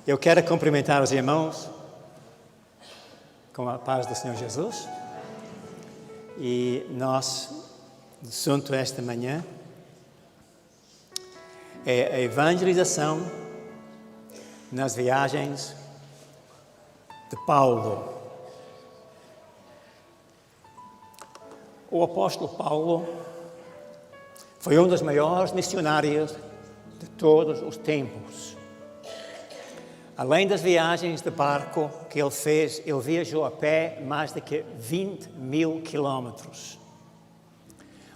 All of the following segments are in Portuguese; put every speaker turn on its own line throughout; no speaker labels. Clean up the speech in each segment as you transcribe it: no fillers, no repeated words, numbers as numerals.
Eu quero cumprimentar os irmãos com a paz do Senhor Jesus. E nosso assunto esta manhã é a evangelização nas viagens de Paulo. O apóstolo Paulo foi um dos maiores missionários de todos os tempos. Além das viagens de barco que ele fez, ele viajou a pé mais de que 20 mil quilômetros.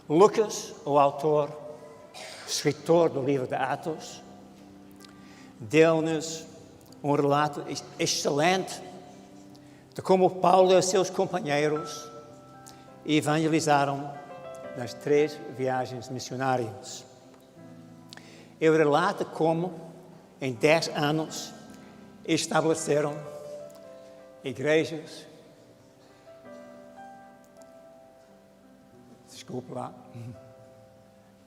Lucas, o autor, escritor do livro de Atos, deu-nos um relato excelente de como Paulo e os seus companheiros evangelizaram nas 3 viagens missionárias. Ele relata como, em 10 anos, estabeleceram igrejas. Desculpe lá,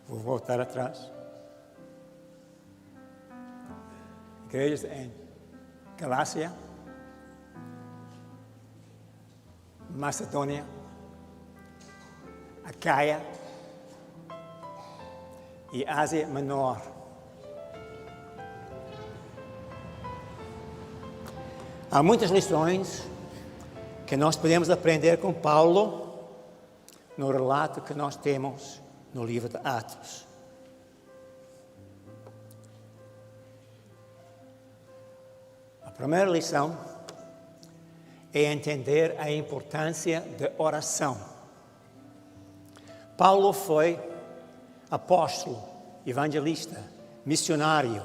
vou voltar atrás. Igrejas em Galácia, Macedônia, Acaia e Ásia Menor. Há muitas lições que nós podemos aprender com Paulo no relato que nós temos no livro de Atos. A primeira lição é entender a importância da oração. Paulo foi apóstolo, evangelista, missionário,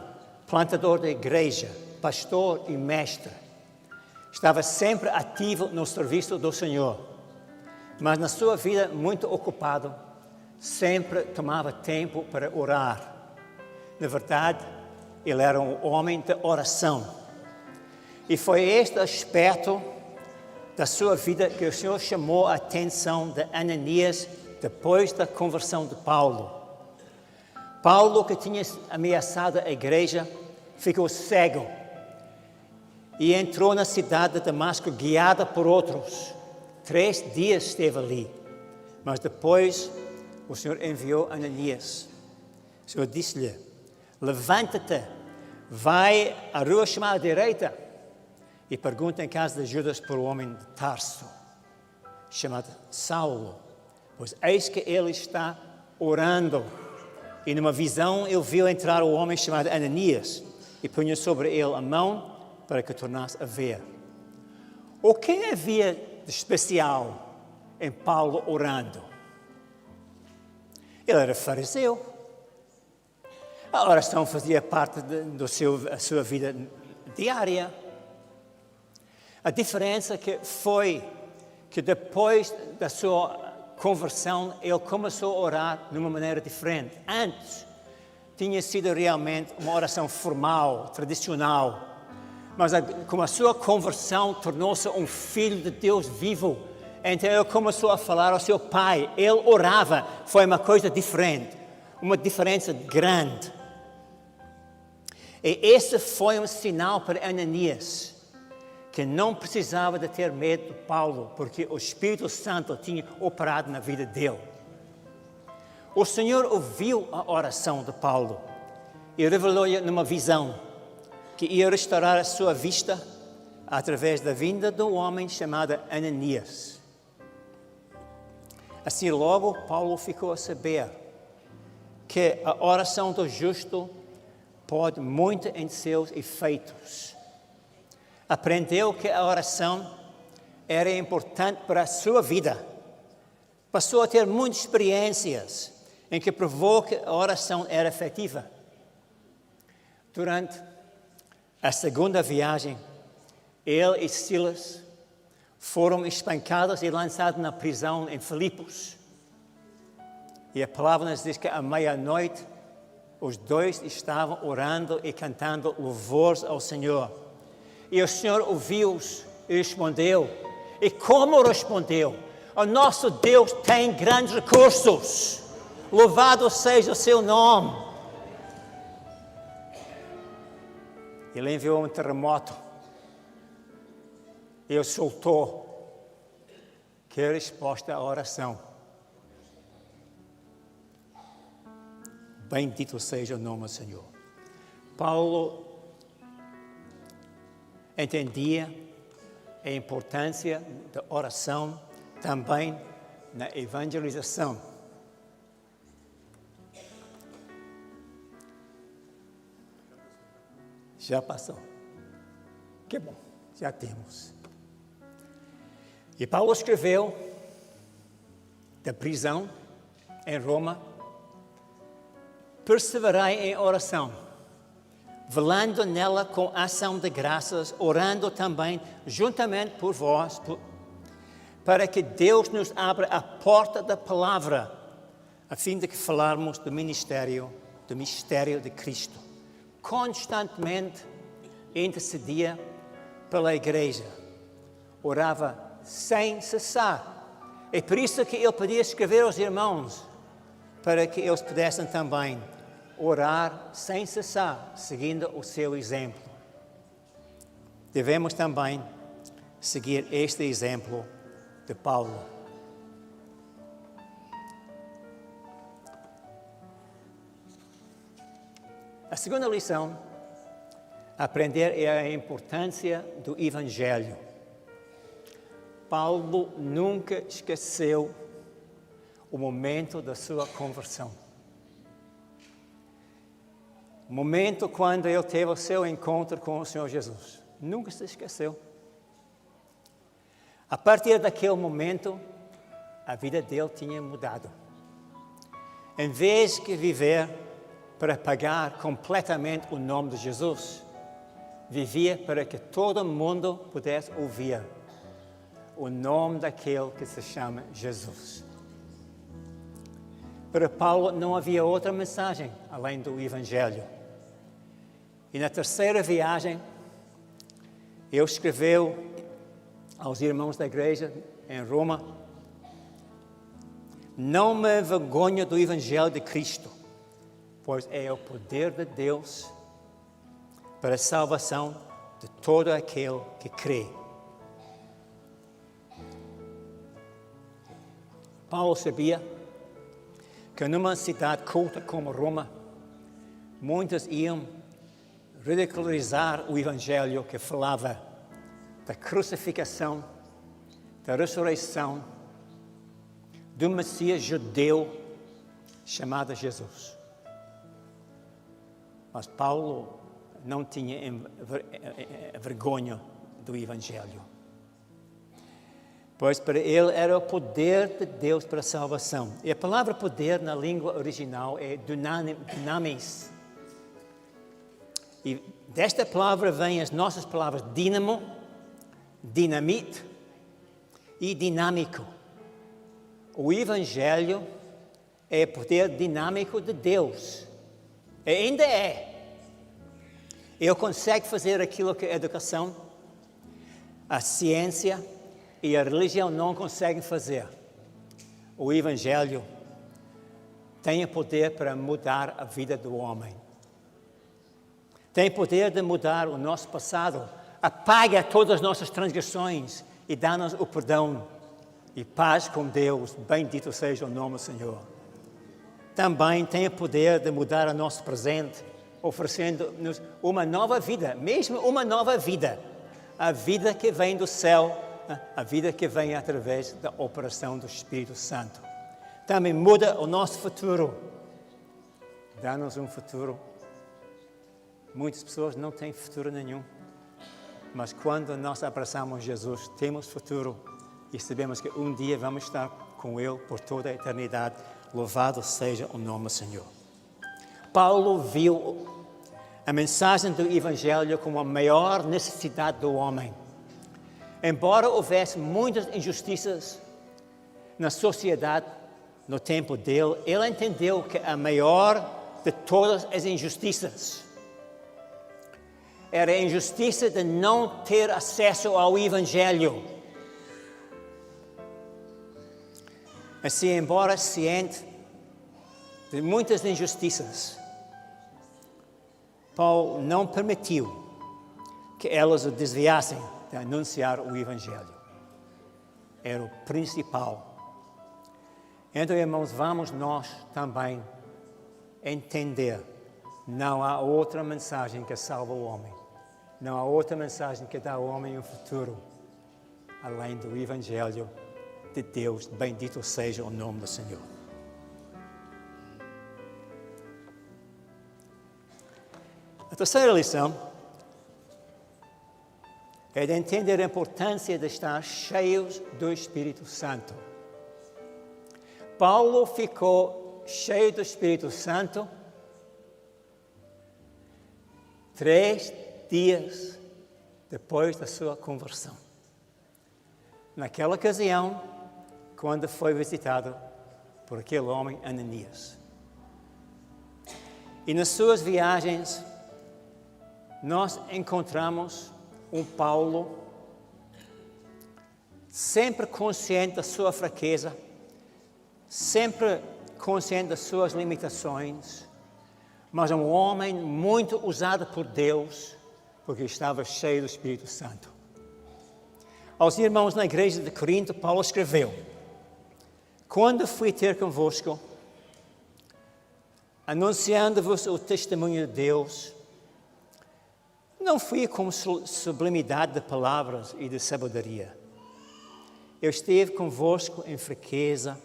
plantador da igreja, pastor e mestre. Estava sempre ativo no serviço do Senhor, mas na sua vida muito ocupado, sempre tomava tempo para orar. Na verdade, ele era um homem de oração. E foi este aspecto da sua vida que o Senhor chamou a atenção de Ananias depois da conversão de Paulo. Paulo, que tinha ameaçado a igreja, ficou cego e entrou na cidade de Damasco guiada por outros. 3 dias esteve ali, mas depois o Senhor enviou Ananias. O Senhor disse-lhe: levanta-te, vai à rua chamada direita e pergunta em casa de Judas por um homem de Tarso, chamado Saulo, pois eis que ele está orando. E numa visão ele viu entrar um homem chamado Ananias e punha sobre ele a mão para que tornasse a ver. O que havia de especial em Paulo orando? Ele era fariseu. A oração fazia parte da sua vida diária. A diferença foi que depois da sua conversão, ele começou a orar de uma maneira diferente. Antes, tinha sido realmente uma oração formal, tradicional. Mas com a sua conversão, tornou-se um filho de Deus vivo. Então ele começou a falar ao seu pai. Ele orava. Foi uma coisa diferente. Uma diferença grande. E esse foi um sinal para Ananias, que não precisava de ter medo de Paulo, porque o Espírito Santo tinha operado na vida dele. O Senhor ouviu a oração de Paulo e revelou-lhe numa visão que ia restaurar a sua vista através da vinda de um homem chamado Ananias. Assim, logo, Paulo ficou a saber que a oração do justo pode muito em seus efeitos. Aprendeu que a oração era importante para a sua vida. Passou a ter muitas experiências em que provou que a oração era efetiva. Durante a segunda viagem, ele e Silas foram espancados e lançados na prisão em Filipos. E a palavra nos diz que à meia-noite os dois estavam orando e cantando louvores ao Senhor. E o Senhor ouviu-os e respondeu. E como respondeu? O nosso Deus tem grandes recursos. Louvado seja o seu nome. Ele enviou um terremoto. Ele soltou. Que resposta à oração. Bendito seja o nome do Senhor. Paulo entendia a importância da oração também na evangelização. Já passou. Que bom, já temos. E Paulo escreveu da prisão em Roma: perseverai em oração, velando nela com ação de graças, orando também juntamente por vós, para que Deus nos abra a porta da palavra, a fim de que falarmos do mistério de Cristo. Constantemente intercedia pela igreja, orava sem cessar. É por isso que ele podia escrever aos irmãos, para que eles pudessem também orar sem cessar, seguindo o seu exemplo. Devemos também seguir este exemplo de Paulo. A segunda lição a aprender é a importância do Evangelho. Paulo nunca esqueceu o momento da sua conversão. O momento quando ele teve o seu encontro com o Senhor Jesus. Nunca se esqueceu. A partir daquele momento, a vida dele tinha mudado. Em vez de viver para pagar completamente o nome de Jesus, vivia para que todo mundo pudesse ouvir o nome daquele que se chama Jesus. Para Paulo não havia outra mensagem além do Evangelho. E na terceira viagem, ele escreveu aos irmãos da igreja em Roma: não me envergonho do Evangelho de Cristo, pois é o poder de Deus para a salvação de todo aquele que crê. Paulo sabia que numa cidade culta como Roma, muitos iam ridicularizar o Evangelho que falava da crucificação, da ressurreição, do Messias judeu chamado Jesus. Mas Paulo não tinha vergonha do Evangelho, pois para ele era o poder de Deus para a salvação. E a palavra poder na língua original é dunamis. E desta palavra vêm as nossas palavras dínamo, dinamite e dinâmico. O Evangelho é o poder dinâmico de Deus. E ainda é. Ele consegue fazer aquilo que a educação, a ciência e a religião não conseguem fazer. O Evangelho tem o poder para mudar a vida do homem. Tem o poder de mudar o nosso passado, apaga todas as nossas transgressões e dá-nos o perdão e paz com Deus. Bendito seja o nome do Senhor. Também tem o poder de mudar o nosso presente, oferecendo-nos uma nova vida, mesmo uma nova vida. A vida que vem do céu, a vida que vem através da operação do Espírito Santo. Também muda o nosso futuro. Dá-nos um futuro. Muitas pessoas não têm futuro nenhum. Mas quando nós abraçamos Jesus, temos futuro. E sabemos que um dia vamos estar com Ele por toda a eternidade. Louvado seja o nome do Senhor. Paulo viu a mensagem do Evangelho como a maior necessidade do homem. Embora houvesse muitas injustiças na sociedade no tempo dele, ele entendeu que a maior de todas as injustiças era a injustiça de não ter acesso ao Evangelho. Assim, embora ciente de muitas injustiças, Paulo não permitiu que elas o desviassem de anunciar o Evangelho. Era o principal. Então, irmãos, vamos nós também entender: não há outra mensagem que salva o homem. Não há outra mensagem que dá ao homem um futuro, além do Evangelho de Deus. Bendito seja o nome do Senhor. A terceira lição é de entender a importância de estar cheios do Espírito Santo. Paulo ficou cheio do Espírito Santo 3 dias depois da sua conversão. Naquela ocasião, quando foi visitado por aquele homem Ananias. E nas suas viagens, nós encontramos um Paulo sempre consciente da sua fraqueza, sempre consciente das suas limitações, mas um homem muito usado por Deus, porque estava cheio do Espírito Santo. Aos irmãos na igreja de Corinto, Paulo escreveu: quando fui ter convosco, anunciando-vos o testemunho de Deus, não fui com sublimidade de palavras e de sabedoria. Eu estive convosco em fraqueza,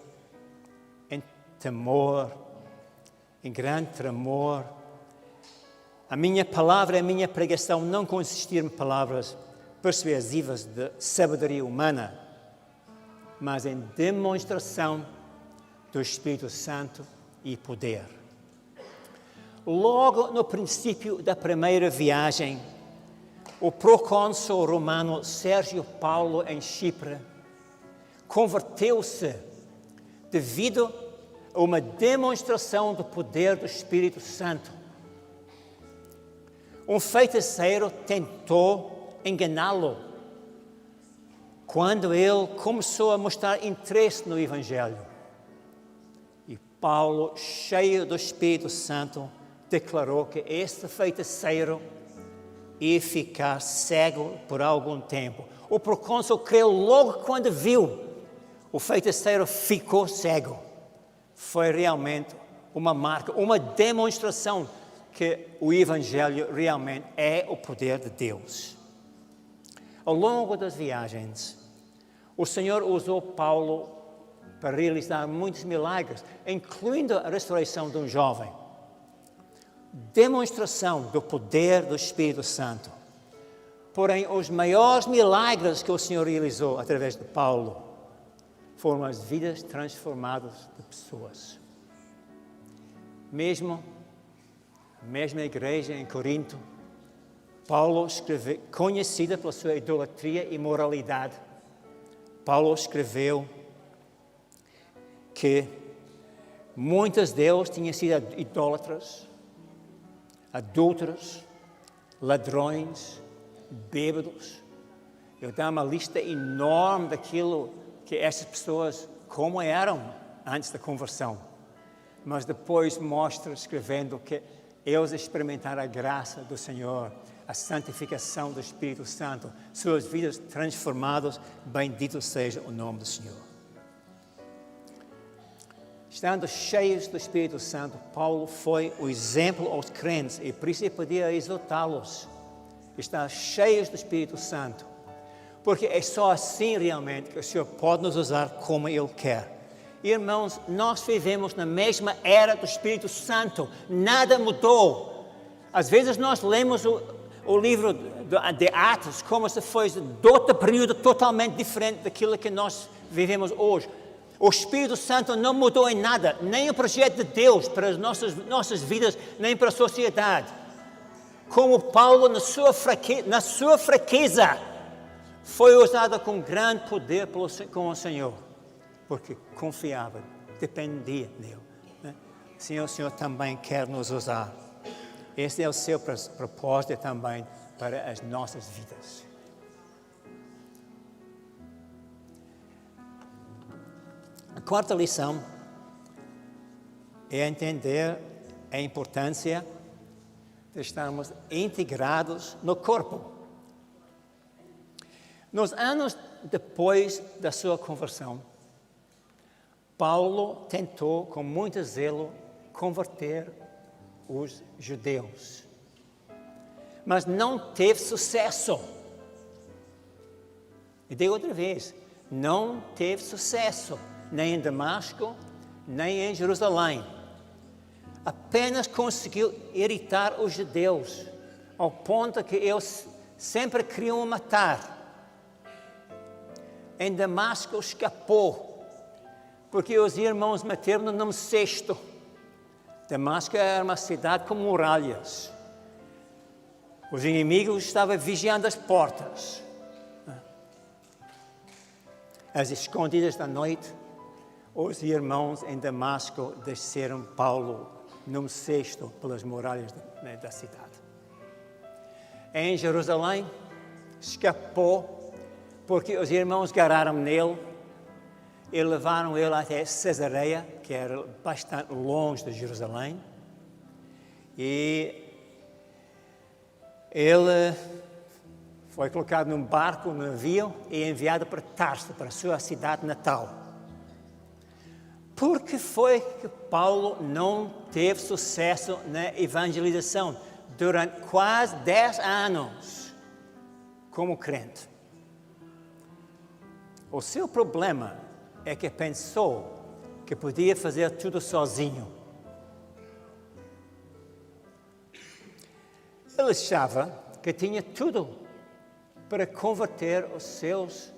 em temor, em grande tremor. A minha palavra e a minha pregação não consistiram em palavras persuasivas de sabedoria humana, mas em demonstração do Espírito Santo e poder. Logo no princípio da primeira viagem, o procônsul romano Sérgio Paulo, em Chipre, converteu-se devido a uma demonstração do poder do Espírito Santo. Um feiticeiro tentou enganá-lo quando ele começou a mostrar interesse no Evangelho. E Paulo, cheio do Espírito Santo, declarou que este feiticeiro ia ficar cego por algum tempo. O procônsul creu logo quando viu o feiticeiro ficou cego. Foi realmente uma marca, uma demonstração que o Evangelho realmente é o poder de Deus. Ao longo das viagens, o Senhor usou Paulo para realizar muitos milagres, incluindo a ressurreição de um jovem. Demonstração do poder do Espírito Santo. Porém, os maiores milagres que o Senhor realizou através de Paulo foram as vidas transformadas de pessoas. Mesmo a mesma igreja em Corinto, Paulo escreveu, conhecida pela sua idolatria e imoralidade, Paulo escreveu que muitos deles tinham sido idólatras, adúlteros, ladrões, bêbados. Eu dou uma lista enorme daquilo que essas pessoas, como eram antes da conversão. Mas depois mostra, escrevendo, que eles experimentaram a graça do Senhor, a santificação do Espírito Santo, suas vidas transformadas, bendito seja o nome do Senhor. Estando cheios do Espírito Santo, Paulo foi o exemplo aos crentes e por isso eu podia exortá-los. Estar cheios do Espírito Santo, porque é só assim realmente que o Senhor pode nos usar como Ele quer. Irmãos, nós vivemos na mesma era do Espírito Santo, nada mudou. Às vezes nós lemos o livro de Atos como se fosse de outro período totalmente diferente daquilo que nós vivemos hoje. O Espírito Santo não mudou em nada, nem o projeto de Deus para as nossas vidas, nem para a sociedade. Como Paulo, na sua fraqueza, foi usado com grande poder com o Senhor, porque confiava, dependia dele. Né? Assim, o Senhor também quer nos usar. Esse é o seu propósito também para as nossas vidas. A quarta lição é entender a importância de estarmos integrados no corpo, Nos anos depois da sua conversão, Paulo tentou, com muito zelo, converter os judeus. Mas não teve sucesso. E digo outra vez, não teve sucesso, nem em Damasco, nem em Jerusalém. Apenas conseguiu irritar os judeus, ao ponto que eles sempre queriam o matar. Em Damasco escapou, porque os irmãos meteram no nome cesto. Damasco era uma cidade com muralhas. Os inimigos estavam vigiando as portas. Às escondidas da noite, os irmãos em Damasco desceram Paulo num cesto pelas muralhas da cidade. Em Jerusalém, escapou porque os irmãos agarraram nele e levaram ele até Cesareia, que era bastante longe de Jerusalém. E ele foi colocado num barco, num navio, e enviado para Tarso, para a sua cidade natal. Por que foi que Paulo não teve sucesso na evangelização durante quase 10 anos como crente? O seu problema é que pensou que podia fazer tudo sozinho. Ele achava que tinha tudo para converter os seus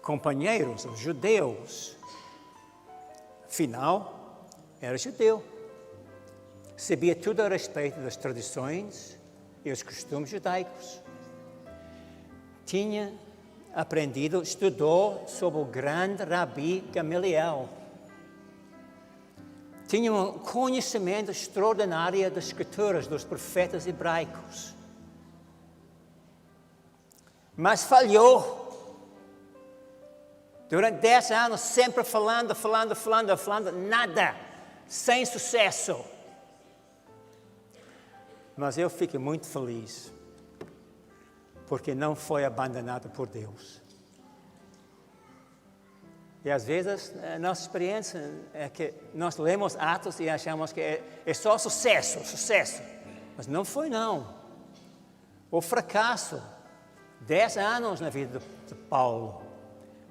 companheiros, os judeus. Afinal, era judeu. Sabia tudo a respeito das tradições e os costumes judaicos. Tinha aprendido, estudou sobre o grande Rabi Gamaliel. Tinha um conhecimento extraordinário das escrituras, dos profetas hebraicos. Mas falhou. Durante 10 anos, sempre falando, nada, sem sucesso. Mas eu fico muito feliz, porque não foi abandonado por Deus. E às vezes, a nossa experiência é que nós lemos Atos e achamos que é só sucesso. Mas não foi, não. O fracasso, 10 anos na vida de Paulo.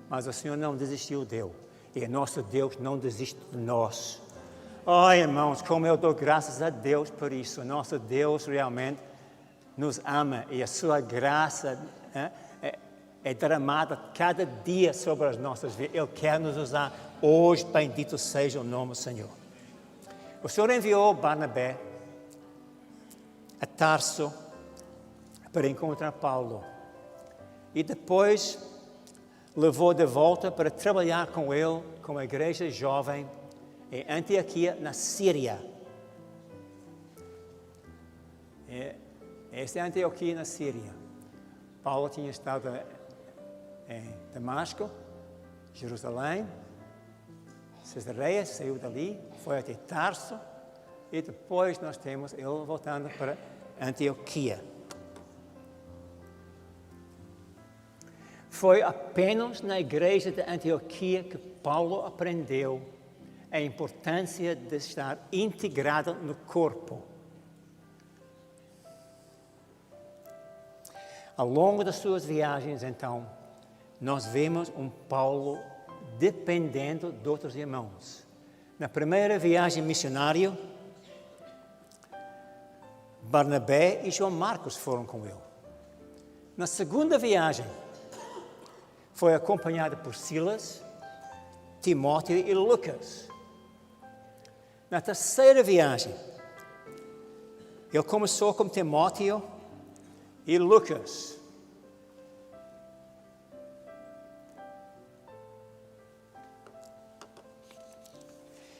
Mas o Senhor não desistiu dele. E o nosso Deus não desiste de nós. Oh, irmãos, como eu dou graças a Deus por isso. O nosso Deus realmente nos ama e a sua graça é derramada cada dia sobre as nossas vidas. Ele quer nos usar hoje. Bendito seja o nome do Senhor. O Senhor enviou Barnabé a Tarso para encontrar Paulo. E depois levou de volta para trabalhar com ele, com a igreja jovem, em Antioquia, na Síria. Esta é Antioquia, na Síria. Paulo tinha estado em Damasco, Jerusalém, Cesareia, saiu dali, foi até Tarso, e depois nós temos ele voltando para Antioquia. Foi apenas na igreja de Antioquia que Paulo aprendeu a importância de estar integrado no corpo. Ao longo das suas viagens, então, nós vemos um Paulo dependendo de outros irmãos. Na primeira viagem missionária, Barnabé e João Marcos foram com ele. Na segunda viagem, foi acompanhado por Silas, Timóteo e Lucas. Na terceira viagem, ele começou com Timóteo e Lucas.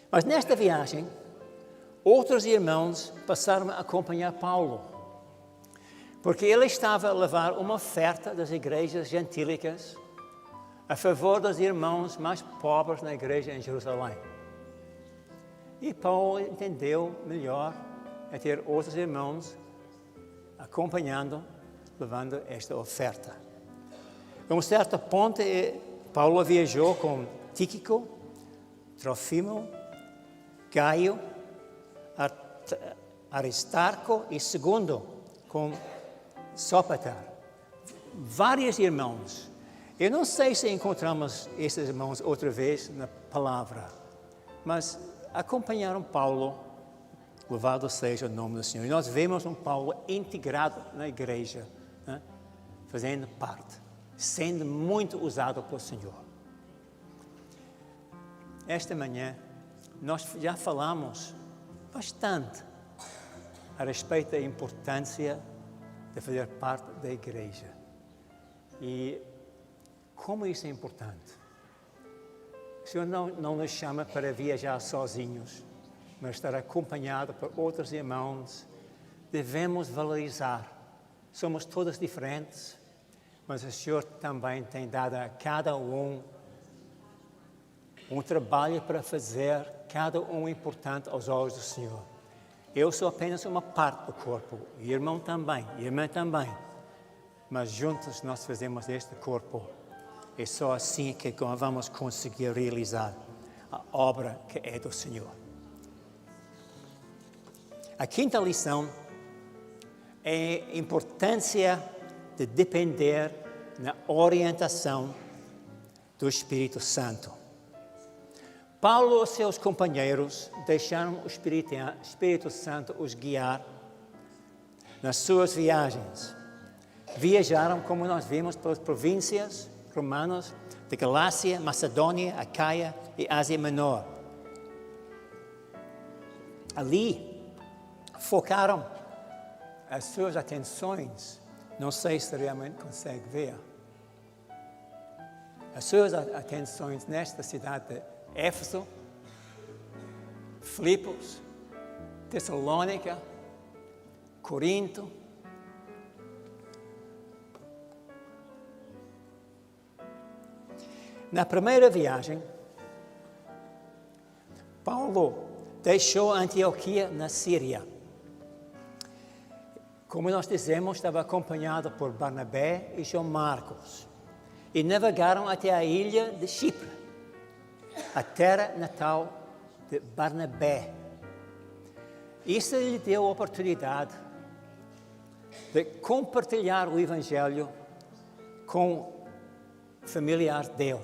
Mas nesta viagem, outros irmãos passaram a acompanhar Paulo, porque ele estava a levar uma oferta das igrejas gentílicas a favor dos irmãos mais pobres na igreja em Jerusalém. E Paulo entendeu melhor a ter outros irmãos acompanhando, levando esta oferta. Em um certo ponto, Paulo viajou com Tíquico, Trofimo, Gaio, Aristarco e segundo com Sópater. Vários irmãos. Eu não sei se encontramos esses irmãos outra vez na palavra, mas acompanharam Paulo, louvado seja o nome do Senhor. E nós vemos um Paulo integrado na igreja, né? Fazendo parte, sendo muito usado pelo Senhor. Esta manhã, nós já falamos bastante a respeito da importância de fazer parte da igreja. E como isso é importante. O Senhor não nos chama para viajar sozinhos, mas estar acompanhado por outros irmãos. Devemos valorizar. Somos todos diferentes, mas o Senhor também tem dado a cada um trabalho para fazer, cada um importante aos olhos do Senhor. Eu sou apenas uma parte do corpo, o irmão também, a irmã também. Mas juntos nós fazemos este corpo. É só assim que vamos conseguir realizar a obra que é do Senhor. A quinta lição é a importância de depender na orientação do Espírito Santo. Paulo e seus companheiros deixaram o Espírito Santo os guiar nas suas viagens. Viajaram, como nós vimos, pelas províncias romanas de Galácia, Macedônia, Acaia e Ásia Menor. Ali focaram as suas atenções, não sei se realmente consegue ver, as suas atenções nesta cidade de Éfeso, Filipos, Tessalônica, Corinto. Na primeira viagem, Paulo deixou Antioquia na Síria. Como nós dizemos, estava acompanhado por Barnabé e João Marcos. E navegaram até a ilha de Chipre, a terra natal de Barnabé. Isso lhe deu a oportunidade de compartilhar o Evangelho com familiares dele.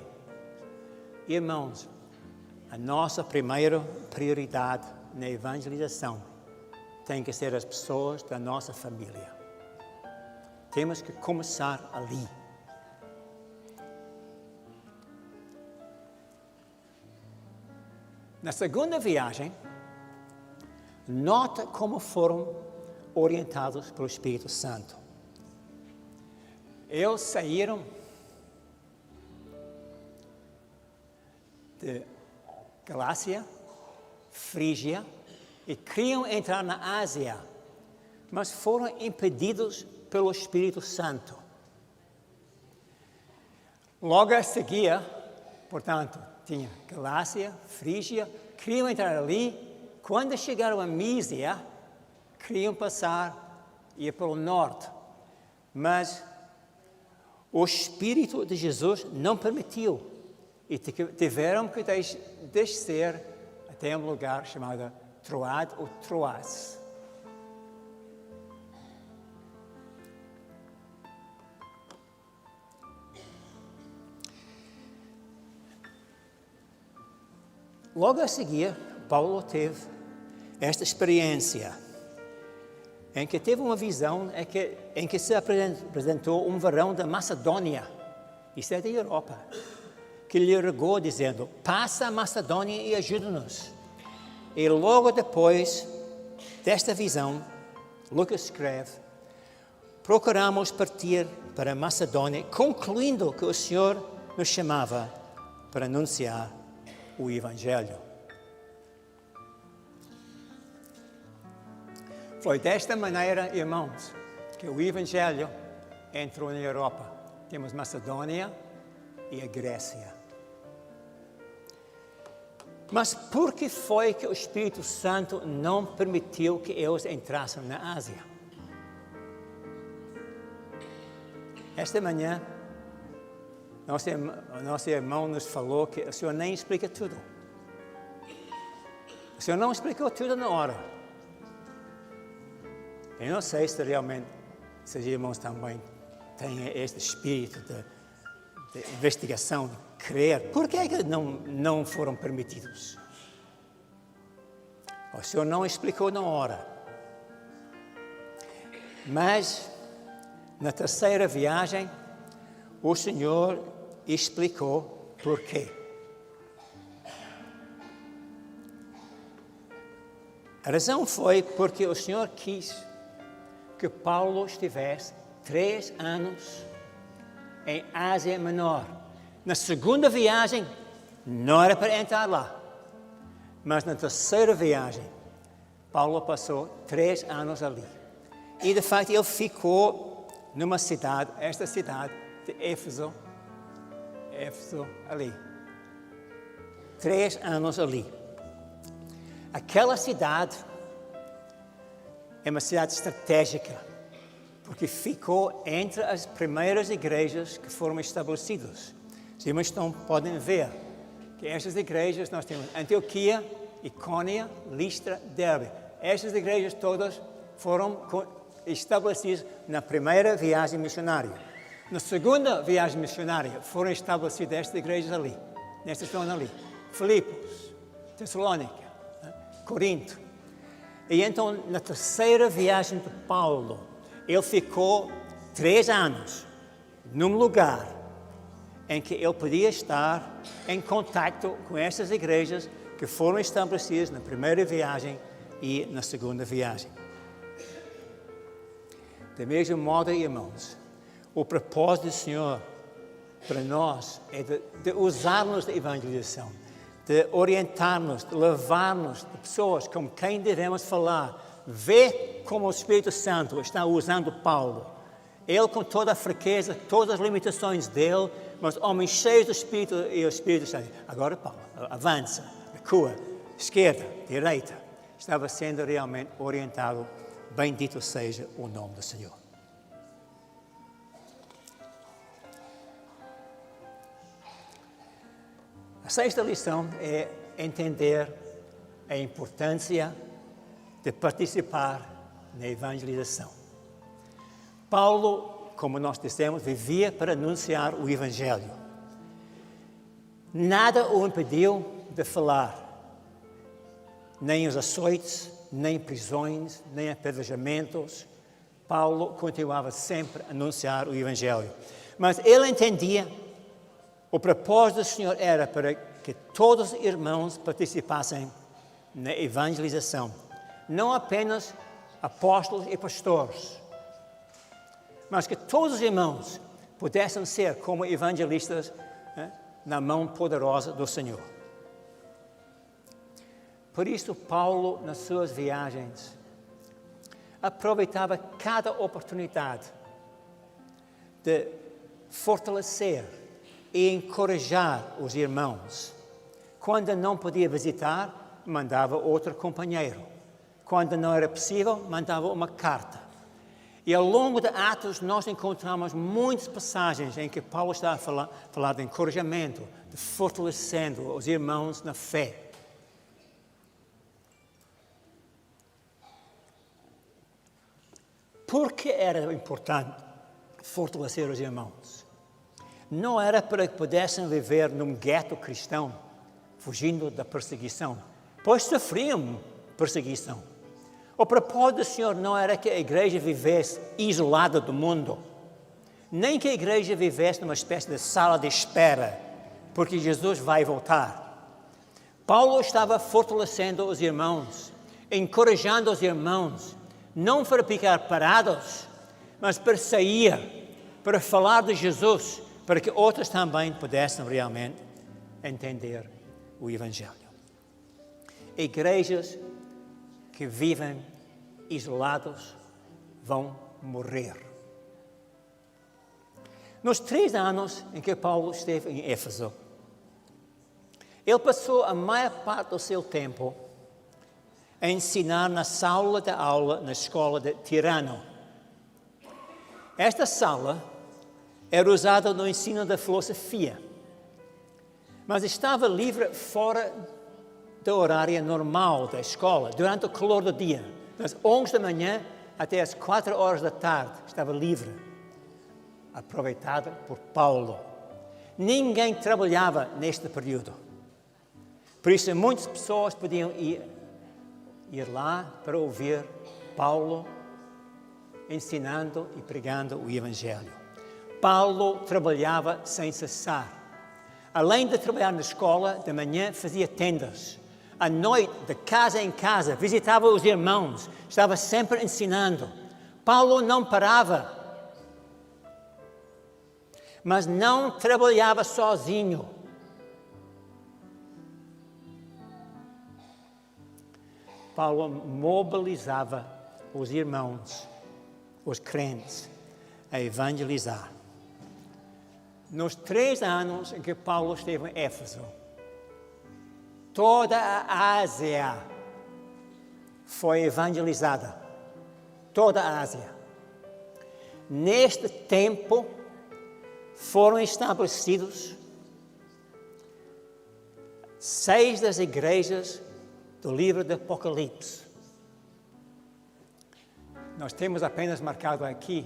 Irmãos, a nossa primeira prioridade na evangelização tem que ser as pessoas da nossa família. Temos que começar ali. Na segunda viagem, nota como foram orientados pelo Espírito Santo. Eles saíram de Galácia, Frígia, e queriam entrar na Ásia, mas foram impedidos pelo Espírito Santo. Logo a seguir, portanto, tinha Galácia, Frígia, queriam entrar ali. Quando chegaram a Mísia, queriam ir pelo norte, mas o Espírito de Jesus não permitiu e tiveram que descer até um lugar chamado Troade ou Troas. Logo a seguir, Paulo teve esta experiência em que teve uma visão em que se apresentou um varão da Macedônia, isso é da Europa, que lhe rogou dizendo: passa a Macedônia e ajuda-nos. E logo depois desta visão, Lucas escreve: procuramos partir para a Macedônia, concluindo que o Senhor nos chamava para anunciar o Evangelho. Foi desta maneira, irmãos, que o Evangelho entrou na Europa. Temos Macedônia e a Grécia. Mas por que foi que o Espírito Santo não permitiu que eles entrassem na Ásia? Esta manhã, Nosso irmão nos falou que o Senhor nem explica tudo. O Senhor não explicou tudo na hora. Eu não sei se realmente esses irmãos também têm este espírito de investigação, de crer. Por que não foram permitidos? O Senhor não explicou na hora. Mas, na terceira viagem, o Senhor explicou por quê. A razão foi porque o Senhor quis que Paulo estivesse 3 anos em Ásia Menor. Na segunda viagem, não era para entrar lá. Mas na terceira viagem, Paulo passou 3 anos ali. E, de facto, ele ficou numa cidade, esta cidade de Éfeso ali. 3 anos ali. Aquela cidade é uma cidade estratégica, porque ficou entre as primeiras igrejas que foram estabelecidas. Os irmãos podem ver que estas igrejas, nós temos Antioquia, Icônia, Listra, Derbe. Estas igrejas todas foram estabelecidas na primeira viagem missionária. Na segunda viagem missionária foram estabelecidas estas igrejas ali, nesta zona ali. Filipos, Tessalônica, Corinto. E então, na terceira viagem de Paulo, ele ficou 3 anos num lugar em que ele podia estar em contato com essas igrejas que foram estabelecidas na primeira viagem e na segunda viagem. Do mesmo modo, irmãos, o propósito do Senhor para nós é de usar-nos da evangelização, de orientar-nos, de levar-nos de pessoas com quem devemos falar. Ver como o Espírito Santo está usando Paulo. Ele com toda a fraqueza, todas as limitações dele, mas homens cheios do Espírito e o Espírito está dizendo, agora Paulo, avança, recua, esquerda, direita. Estava sendo realmente orientado. Bendito seja o nome do Senhor. A sexta lição é entender a importância de participar na evangelização. Paulo, como nós dissemos, vivia para anunciar o Evangelho. Nada o impediu de falar. Nem os açoites, nem prisões, nem apedrejamentos. Paulo continuava sempre a anunciar o Evangelho. Mas ele entendia, o propósito do Senhor era para que todos os irmãos participassem na evangelização. Não apenas apóstolos e pastores, mas que todos os irmãos pudessem ser como evangelistas, na mão poderosa do Senhor. Por isso, Paulo, nas suas viagens, aproveitava cada oportunidade de fortalecer e encorajar os irmãos. Quando não podia visitar, mandava outro companheiro. Quando não era possível, mandava uma carta. E ao longo de Atos, nós encontramos muitas passagens em que Paulo está a falar de encorajamento, de fortalecendo os irmãos na fé. Por que era importante fortalecer os irmãos? Não era para que pudessem viver num gueto cristão, fugindo da perseguição, pois sofriam perseguição. O propósito do Senhor não era que a igreja vivesse isolada do mundo, nem que a igreja vivesse numa espécie de sala de espera, porque Jesus vai voltar. Paulo estava fortalecendo os irmãos, encorajando os irmãos, não para ficar parados, mas para sair, para falar de Jesus, para que outros também pudessem realmente entender o Evangelho. Igrejas que vivem isolados vão morrer. Nos 3 anos em que Paulo esteve em Éfeso, ele passou a maior parte do seu tempo a ensinar na sala de aula na escola de Tirano. Esta sala era usado no ensino da filosofia, mas estava livre fora da horária normal da escola, durante o calor do dia. Das 11 da manhã até as 4 horas da tarde, estava livre, aproveitado por Paulo. Ninguém trabalhava neste período. Por isso, muitas pessoas podiam ir lá para ouvir Paulo ensinando e pregando o Evangelho. Paulo trabalhava sem cessar. Além de trabalhar na escola, de manhã fazia tendas. À noite, de casa em casa, visitava os irmãos. Estava sempre ensinando. Paulo não parava. Mas não trabalhava sozinho. Paulo mobilizava os irmãos, os crentes, a evangelizar. Nos 3 anos em que Paulo esteve em Éfeso, toda a Ásia foi evangelizada. Toda a Ásia. Neste tempo, foram estabelecidos 6 das igrejas do livro do Apocalipse. Nós temos apenas marcado aqui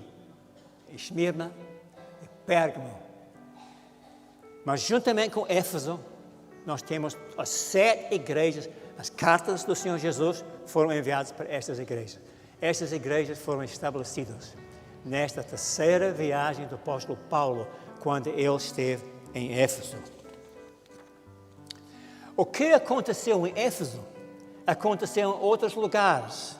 Esmirna e Pérgamo. Mas juntamente com Éfeso, nós temos as 7 igrejas. As cartas do Senhor Jesus foram enviadas para estas igrejas. Estas igrejas foram estabelecidas nesta terceira viagem do apóstolo Paulo, quando ele esteve em Éfeso. O que aconteceu em Éfeso aconteceu em outros lugares.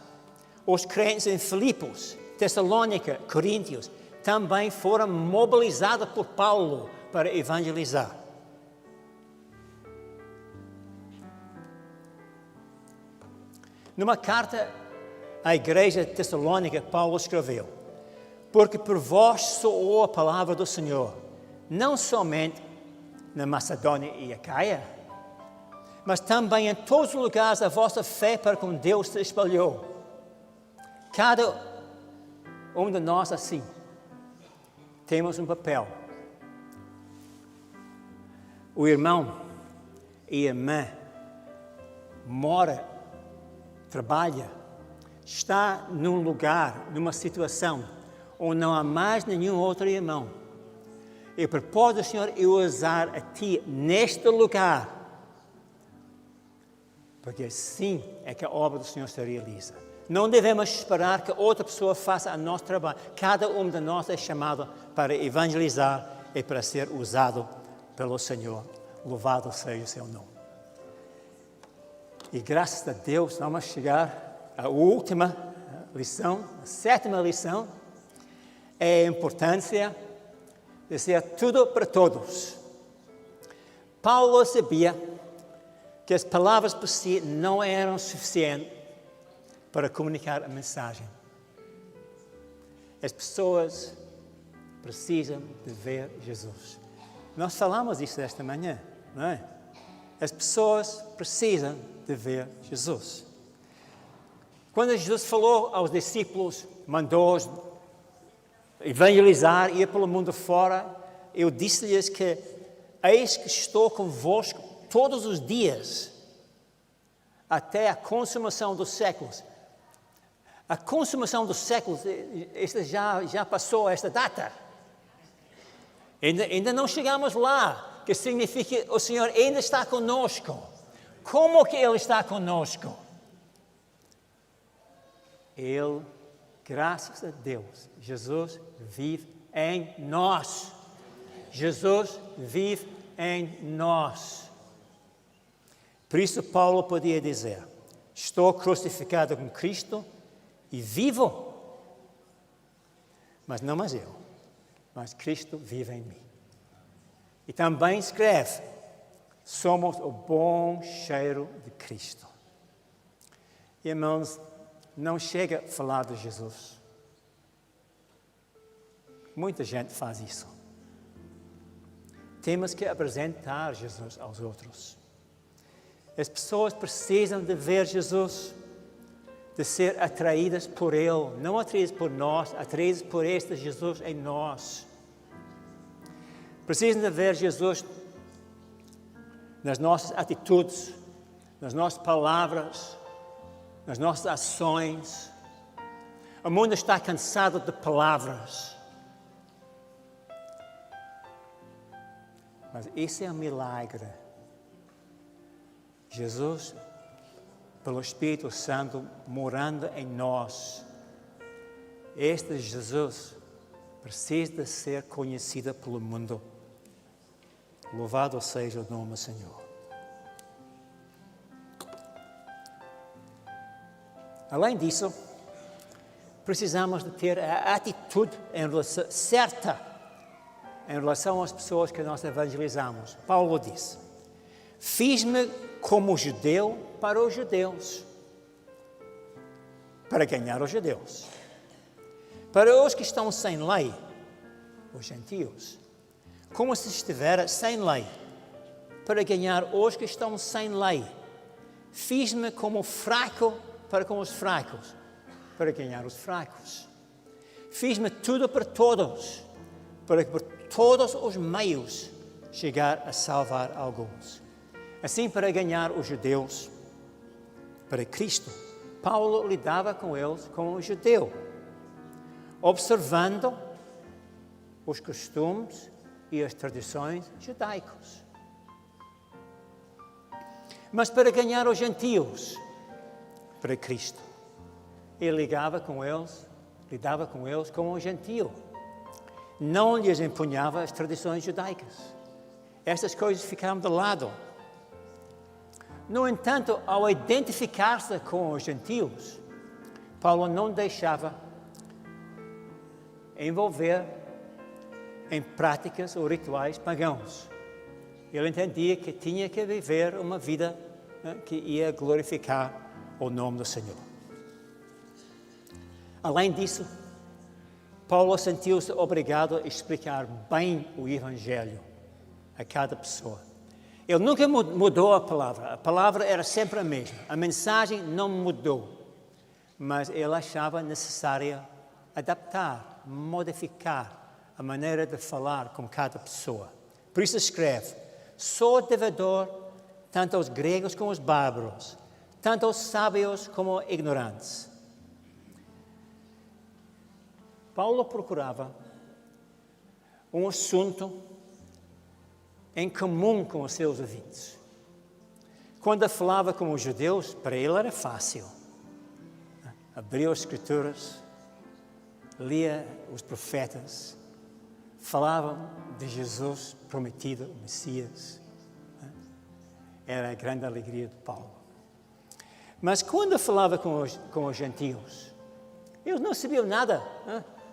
Os crentes em Filipos, Tessalônica, Coríntios, também foram mobilizados por Paulo para evangelizar. Numa carta à igreja de Tessalônica, Paulo escreveu: porque por vós soou a palavra do Senhor, não somente na Macedônia e Acaia, mas também em todos os lugares a vossa fé para com Deus se espalhou. Cada um de nós assim, temos um papel. O irmão e a irmã mora, trabalha, está num lugar, numa situação onde não há mais nenhum outro irmão. E o propósito do Senhor é usar a ti neste lugar, porque assim é que a obra do Senhor se realiza. Não devemos esperar que outra pessoa faça o nosso trabalho. Cada um de nós é chamado para evangelizar e para ser usado pelo Senhor. Louvado seja o seu nome. E graças a Deus vamos chegar à última lição, a 7ª lição, é a importância de ser tudo para todos. Paulo sabia que as palavras por si não eram suficientes para comunicar a mensagem. As pessoas precisam de ver Jesus. Nós falamos isso esta manhã, não é? As pessoas precisam de ver Jesus. Quando Jesus falou aos discípulos, mandou-os evangelizar, ir pelo mundo fora, eu disse-lhes que eis que estou convosco todos os dias, até a consumação dos séculos. A consumação dos séculos, esta já passou esta data. Ainda não chegamos lá, que significa que o Senhor ainda está conosco. Como que Ele está conosco? Ele, graças a Deus, Jesus vive em nós. Jesus vive em nós. Por isso Paulo podia dizer: estou crucificado com Cristo e vivo, mas não mais eu, mas Cristo vive em mim. E também escreve: somos o bom cheiro de Cristo. Irmãos, não chega a falar de Jesus. Muita gente faz isso. Temos que apresentar Jesus aos outros. As pessoas precisam de ver Jesus, de ser atraídas por Ele, não atraídas por nós, atraídas por este Jesus em nós. Precisam de ver Jesus nas nossas atitudes, nas nossas palavras, nas nossas ações. O mundo está cansado de palavras. Mas esse é um milagre. Jesus, pelo Espírito Santo, morando em nós. Este Jesus precisa ser conhecido pelo mundo. Louvado seja o nome do Senhor. Além disso, precisamos de ter a atitude certa em relação às pessoas que nós evangelizamos. Paulo disse: fiz-me como judeu para os judeus, para ganhar os judeus. Para os que estão sem lei, os gentios, como se estivera sem lei, para ganhar os que estão sem lei. Fiz-me como fraco para com os fracos, para ganhar os fracos. Fiz-me tudo para todos, para que por todos os meios chegar a salvar alguns. Assim, para ganhar os judeus para Cristo, Paulo lidava com eles como um judeu, observando os costumes e as tradições judaicos. Mas para ganhar os gentios para Cristo, ele lidava com eles como um gentio. Não lhes empunhava as tradições judaicas. Estas coisas ficaram de lado. No entanto, ao identificar-se com os gentios, Paulo não deixava envolver em práticas ou rituais pagãos. Ele entendia que tinha que viver uma vida que ia glorificar o nome do Senhor. Além disso, Paulo sentiu-se obrigado a explicar bem o Evangelho a cada pessoa. Ele nunca mudou a palavra era sempre a mesma, a mensagem não mudou, mas ele achava necessário adaptar, modificar a maneira de falar com cada pessoa. Por isso escreve: sou devedor tanto aos gregos como aos bárbaros, tanto aos sábios como aos ignorantes. Paulo procurava um assunto em comum com os seus ouvintes. Quando falava com os judeus, para ele era fácil. Abria as Escrituras, lia os profetas, falava de Jesus prometido, o Messias. Era a grande alegria de Paulo. Mas quando falava com os gentios, eles não sabiam nada.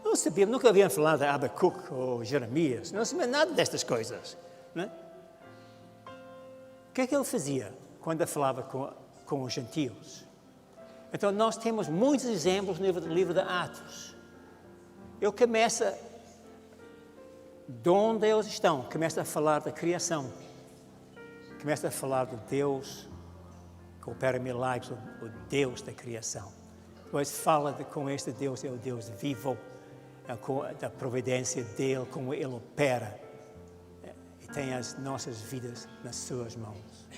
Não sabiam, nunca haviam falado de Abacuque ou Jeremias, não sabiam nada destas coisas. Não? O que é que ele fazia quando falava com os gentios? Então, nós temos muitos exemplos no livro de Atos. Ele começa de onde eles estão, começa a falar da criação, começa a falar de Deus que opera milagres, o Deus da criação. Depois fala de como este Deus é o Deus vivo, da providência dele, como ele opera e tem as nossas vidas nas suas mãos.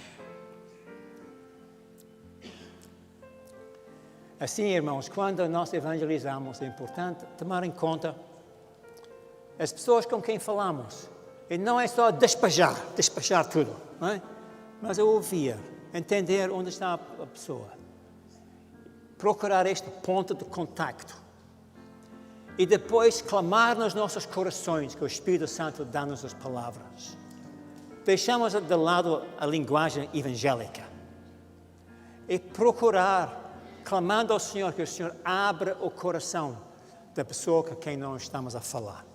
Assim, irmãos, quando nós evangelizamos, é importante tomar em conta as pessoas com quem falamos. E não é só despachar tudo, não é? Mas ouvir, entender onde está a pessoa. Procurar este ponto de contacto. E depois clamar nos nossos corações que o Espírito Santo dá-nos as palavras. Deixamos de lado a linguagem evangélica. E procurar, clamando ao Senhor, que o Senhor abra o coração da pessoa com quem nós estamos a falar.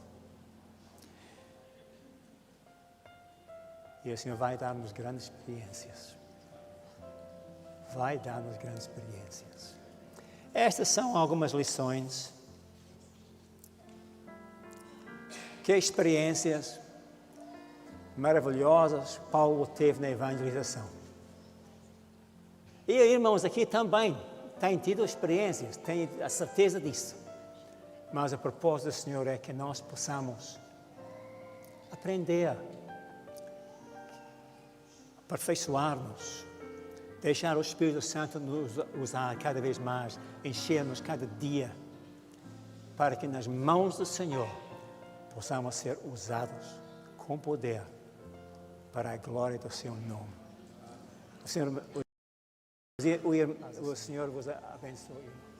E o Senhor vai dar-nos grandes experiências. Vai dar-nos grandes experiências. Estas são algumas lições. Que experiências maravilhosas Paulo teve na evangelização. E irmãos aqui também têm tido experiências, têm a certeza disso. Mas a propósito do Senhor é que nós possamos aprender, aperfeiçoar-nos, deixar o Espírito Santo nos usar cada vez mais, encher-nos cada dia, para que nas mãos do Senhor possamos ser usados com poder para a glória do seu nome. O Senhor vos abençoe.